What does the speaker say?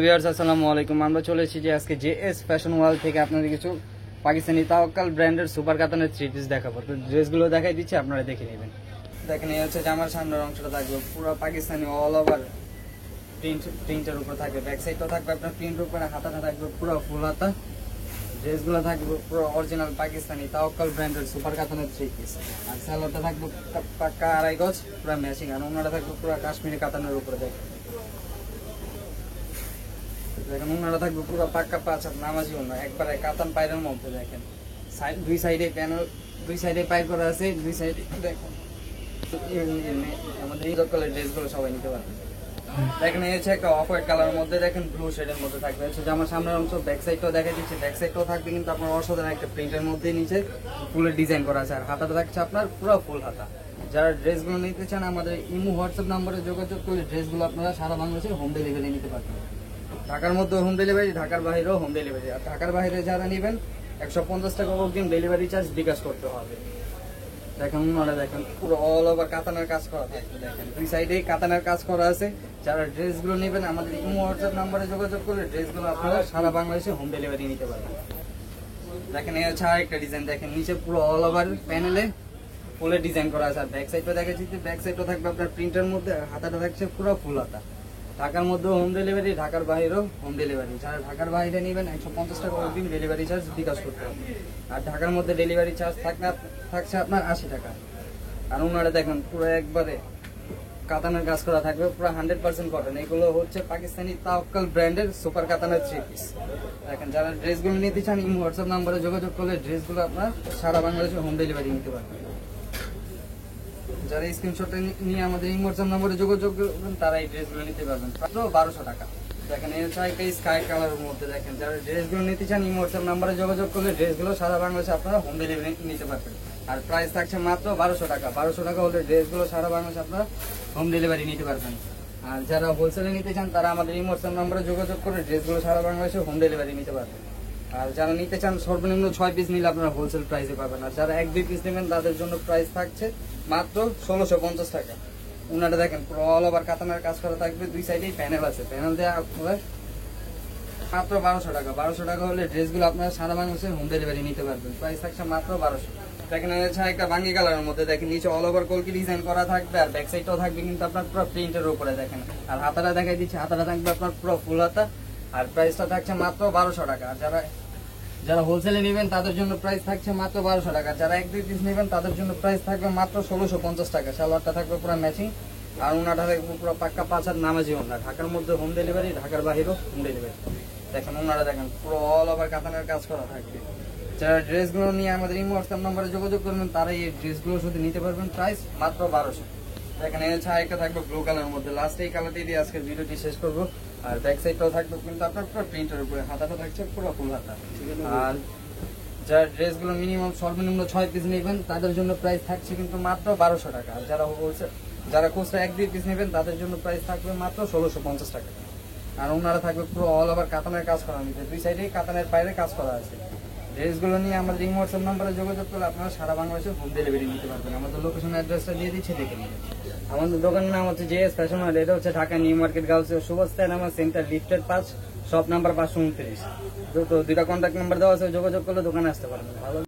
Viewers আসসালামু আলাইকুম। আমরা চলে এসেছি আজকে জেএস ফ্যাশন ওয়ার্ল্ড থেকে আপনাদের কিছু পাকিস্তানি তাওয়াক্কাল ব্র্যান্ডের সুপার কাতানের থ্রি পিস দেখাবো। তো ড্রেসগুলো দেখাই দিচ্ছি, আপনারা দেখে নেবেন। দেখেন এই হচ্ছে জামার সামনের অংশটা থাকবে পুরো পাকিস্তানি অল ওভার প্রিন্টের উপর থাকবে। ব্যাক সাইডটাও থাকবে আপনার প্রিন্টের উপরে, হাতাটা থাকবে পুরো ফুল হাতা। ড্রেসগুলো থাকবে পুরো অরিজিনাল পাকিস্তানি তাওয়াক্কাল ব্র্যান্ডের সুপার কাতানের থ্রি পিস। আর সালোয়ারটা থাকবে পাক্কা আড়াই গজ পুরো ম্যাচিং। আর ওনাটা থাকবে পুরো কাশ্মীরি কাতানের উপরে। দেখেন ওনারা থাকবে পুরো পাক্কা পাঁচ হাত নামাজি ওনা, একবারে কাতান পায়ের মধ্যে। দেখেন দুই সাইডে প্যানেল, দুই সাইডে পাইপ করা আছে, দুই সাইডে দেখেন আমাদের এই কালার ড্রেসগুলো সবাই নিতে পারবে। দেখেন এই হচ্ছে একটা অফ হোয়াইট কালারের মধ্যে, দেখেন ব্লু শেডের মধ্যে থাকবে। হচ্ছে আমার সামনের অংশ ব্যাক সাইডটাও দেখা দিচ্ছে, ব্যাক সাইডটাও থাকবে কিন্তু আপনার অসাধারণ একটা প্রিন্টের মধ্যে নিচে ফুলের ডিজাইন করা আছে। আর হাতাটা থাকছে আপনার পুরো ফুল হাতা। যারা ড্রেসগুলো নিতে চান আমাদের ইমো হোয়াটসঅ্যাপ নাম্বারে যোগাযোগ করে ড্রেসগুলো আপনারা সারা বাংলাদেশে হোম ডেলিভারি নিতে পারবেন। ঢাকার মধ্যে হোম ডেলিভারি, ঢাকার বাইরেও হোম ডেলিভারি। আর ঢাকার বাইরে যারা নেবেন 150 টাকা অগ্রিম ডেলিভারি চার্জ বিকাশ করতে হবে। দেখেন ওনারা দেখেন পুরো অল ওভার কাতানের কাজ করা থাকবে। দেখেন দুই সাইডে কাতানের কাজ করা আছে। যারা ড্রেসগুলো নেবেন আমাদের ইমো হোয়াটসঅ্যাপ নাম্বারে যোগাযোগ করে ড্রেসগুলো আপনারা সারা বাংলাদেশে হোম ডেলিভারি নিতে পারবেন। দেখেন এই হচ্ছে আরেকটা ডিজাইন, দেখেন নিচে পুরো অল ওভার প্যানেলে ফুলের ডিজাইন করা আছে। আর ব্যাক সাইডটা দেখা যাচ্ছে, ব্যাক সাইডটা থাকবে আপনার প্রিন্টের মধ্যে, হাতাটা থাকছে পুরো ফুল হাতা। ঢাকার মধ্যেও হোম ডেলিভারি, ঢাকার বাইরেও হোম ডেলিভারি। যারা ঢাকার বাইরে নেবেন 150 টাকা অগ্রিম ডেলিভারি চার্জ বিকাশ করতে হবে। আর ঢাকার মধ্যে ডেলিভারি চার্জ থাকছে আপনার 80 টাকা। আর ওনারা দেখেন পুরো একবারে কাতানের কাজ করা থাকবে, পুরো 100% কটন। এগুলো হচ্ছে পাকিস্তানি তাওয়াক্কাল ব্র্যান্ডের সুপার কাতানের থ্রি পিস। দেখেন যারা ড্রেসগুলো নিতে চান ইমো হোয়াটসঅ্যাপ নাম্বারে যোগাযোগ করলে ড্রেসগুলো আপনার সারা বাংলাদেশে হোম ডেলিভারি নিতে পারবেন। যারা স্ক্রিনশটটা নিয়ে আমাদের এই হোয়াটসঅ্যাপ নম্বরে যোগাযোগ করবেন তারা এই ড্রেসগুলো নিতে পারবেন মাত্র 1200 টাকা। দেখেন এই হচ্ছে একটা স্কাই কালারের মধ্যে। দেখেন যারা ড্রেসগুলো নিতে চান এই হোয়াটসঅ্যাপ নম্বরে যোগাযোগ করলে ড্রেসগুলো সারা বাংলাদেশে আপনারা হোম ডেলিভারি নিতে পারবেন। আর প্রাইস থাকছে মাত্র 1200 টাকা। 1200 টাকা হলে ড্রেসগুলো সারা বাংলাদেশে আপনারা হোম ডেলিভারি নিতে পারবেন। আর যারা হোলসেলে নিতে চান তারা আমাদের এই হোয়াটসঅ্যাপ নম্বরে যোগাযোগ করে ড্রেসগুলো সারা বাংলাদেশে হোম ডেলিভারি নিতে পারবেন। আর যারা নিতে চান সর্বনিম্ন 6 পিস নিলে আপনারা হোলসেল প্রাইসে পাবেন। আর যারা 1-2 পিস নেবেন তাদের জন্য প্রাইস থাকছে মাত্র 1650 টাকা। ওনারা দেখেন পুরো অল ওভার কাতানের কাজ করা থাকবে, দুই সাইডেই প্যানেল আছে। প্যানেল দেওয়া আপনারা মাত্র 1200 টাকা। 1200 টাকা হলে ড্রেসগুলো আপনারা সারা বাংলাদেশে হোম ডেলিভারি নিতে পারবেন। প্রাইস থাকছে মাত্র 1200। দেখেন হচ্ছে একটা বাঙ্গি কালারের মধ্যে, দেখেন নিচে অল ওভার কলকি ডিজাইন করা থাকবে। আর ব্যাক সাইডটাও থাকবে কিন্তু আপনার পুরো প্রিন্টের উপরে। দেখেন আর হাতাটা দেখাই দিচ্ছে, হাতাটা থাকবে আপনার পুরো ফুল হাতা। আর প্রাইসটা থাকছে মাত্র 1200 টাকা। আর যারা হোলসেলে নেবেন তাদের জন্য প্রাইস থাকছে মাত্র 1200 টাকা। যারা 1-2 পিস নেবেন তাদের জন্য প্রাইস থাকবে মাত্র 1650 টাকা। সালোয়ারটা থাকবে পুরো ম্যাচিং। আর ওনাটা থাকবে পুরো পাক্কা 5 হাত নামাজি ওনা। ঢাকার মধ্যে হোম ডেলিভারি, ঢাকার বাইরেও হোম ডেলিভারি। দেখেন ওনারা দেখেন পুরো অল ওভার কাতানের কাজ করা থাকবে। যারা ড্রেসগুলো নিয়ে আমাদের এই হোয়াটসঅ্যাপ নম্বরে যোগাযোগ করবেন তারা এই ড্রেসগুলো শুধু নিতে পারবেন, প্রাইস মাত্র 1200। দেখেন এই হচ্ছে আরেকটা থাকবে ব্লু কালারের মধ্যে। লাস্ট এই কালারটি দিয়ে আজকের ভিডিওটি শেষ করবো। আর ব্যাক সাইডটাও থাকবে কিন্তু আপনার পুরো প্রিন্টের উপরে, হাতাটা থাকছে পুরো ফুল হাতা। আর যারা ড্রেসগুলো মিনিমাম সর্বনিম্ন 6 পিস নেবেন তাদের জন্য প্রাইস থাকছে কিন্তু মাত্র 1200 টাকা। আর যারা খুচরা 1-2 পিস নেবেন তাদের জন্য প্রাইস থাকবে মাত্র 1650 টাকা। আর ওনারা থাকবে পুরো অল ওভার কাতানের কাজ করা নিতে, দুই সাইডেই কাতানের বাইরে কাজ করা আছে। ড্রেসগুলো নিয়ে আমাদের এই হোয়াটসঅ্যাপ নাম্বারে যোগাযোগ করলে আপনারা সারা বাংলাদেশে হোম ডেলিভারি নিতে পারবেন। আমাদের লোকেশন অ্যাড্রেসটা দিয়ে দিচ্ছে, দেখে নেবেন। আমাদের দোকানের নাম হচ্ছে জেএস ফ্যাশন ওয়ার্ল্ড। এটা হচ্ছে ঢাকা নিউ মার্কেট গার্লস সুভাষতায় নামা সেন্টার লিফটের 5, শপ নাম্বার 529। তো দুইটা কন্ট্যাক্ট নাম্বার দেওয়া আছে, যোগাযোগ করলে দোকানে আসতে পারবেন। ভালো।